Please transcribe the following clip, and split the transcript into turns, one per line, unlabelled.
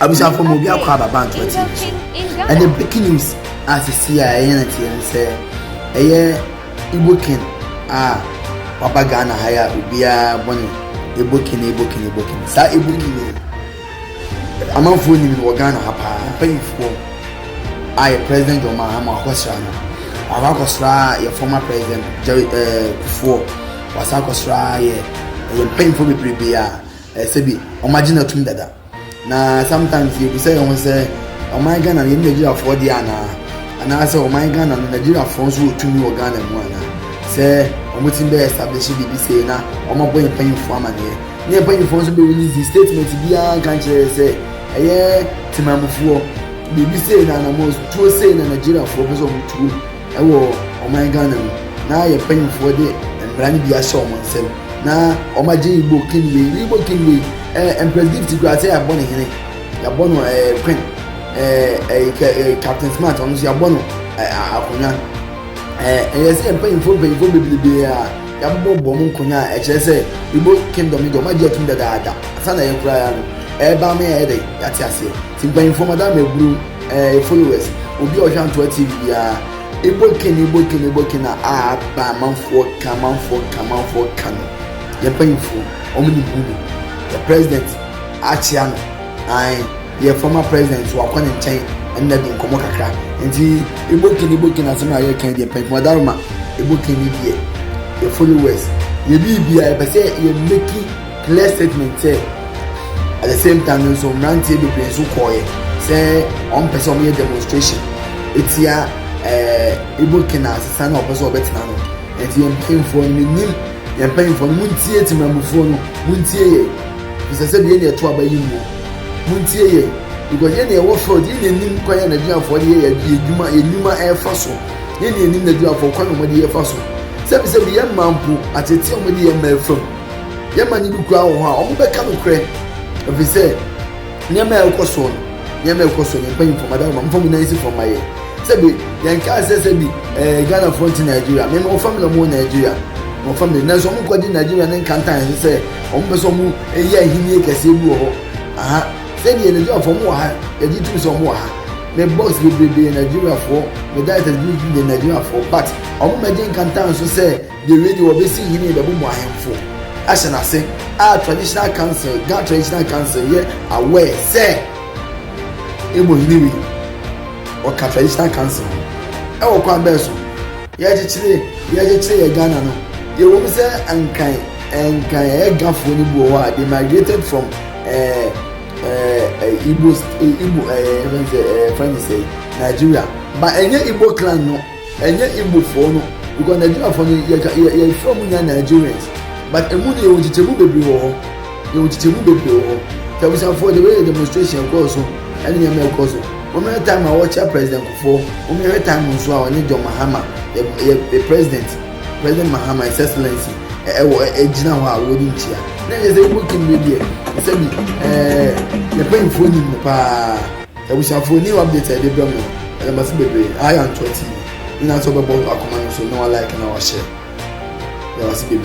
Abusha from Mobia Kwaba Bank, and the breaking news as a CIA and say, a year Ibukin, Papa Ghana hire Ubia Bonnie, a booking. Sa Ibukin. I'm not fooling in Ghana, paying for President of Mahama Hosrana. Awakosra, your former president, Jerry before, was Akosra, paying for the Pribia, Sebi, imagine a twin dada. Na sometimes you say, oh my God, and in Nigeria for Diana, and I say, oh my God, and Nigeria phones will to me or Ghana one. Say, I'm waiting there, establish BBC now, or my boy paying for money. Near paying phones will be released the statement to be a country, say, a year to my before. BBC and I'm most true saying in Nigeria for person two. Oh my God, now you're paying for it, and Brandy be a show myself. Now, oh my J booking me. And predicted to say a bonnet, a bono, a queen, a Captain Smart, on your bono, and yes, I'm paying for be a bomb cuna, HSA, you both came to me, my jet in the data, Sunday and cry, a balmy headache, that's it. Since paying for Madame Blue, followers, will be on to a TV, a booking, by month for, come on for, you're paying for, only the president, Achiano, your former president, who are calling chain and not in Komokaka. And he booking as my can be a pen for Dharma, a booking media, your followers. You be a say you're making clear statement, say at the same time, so Ranty be playing so quiet, say on person demonstration. It's here a booking as a son of person of Betnano, and you're paying for me, you're paying for Muntie to my phone, Muntie. It's a said any tour by you. Muntie, because any award for the Indian choir and a job for the year, Yuma air fossil. Any in the job for Quantum fossil. Seven said the young man put at a team with the mail from. Young man, you growl, how become a crack. If he said, near Mel Cosson, and paying for Madame, I'm from Nancy for my year. Sebi, Yanka says, Ghana front in Nigeria, men more family more Nigeria. Mo family na so mo kwadi Nigeria na kantan say o mo so mo eya hini kase bu ho aha say the Nigeria for mo ha e di tu so mo ha me boss be Nigeria for me that is the Nigeria for but o mo medin kantan so say the radio will be see hini be mo ahemfo asha na say traditional council Ghana traditional council here aware say e mo hini wi o ka traditional council e wo kwa be so ya je chire Ghana no. You will say and can Gaffo they migrated from Igbo friends say Nigeria. But any Igbo clan no, any Igbo for no, because Nigeria for you from Nigerians. But a moon you will tell baby war, you will tell baby. There was for the way demonstration goes so, and in America. One time I watch a president before, one time also I need John Mahama, the president. President Mahama, His Excellency, Ejina wa wodi ntia. Na yeze booking media. Say the paying for him pa. E we shall for new update e dey bring me. E must be I am 20. Ina so be about akoma so no like na wa share. E must be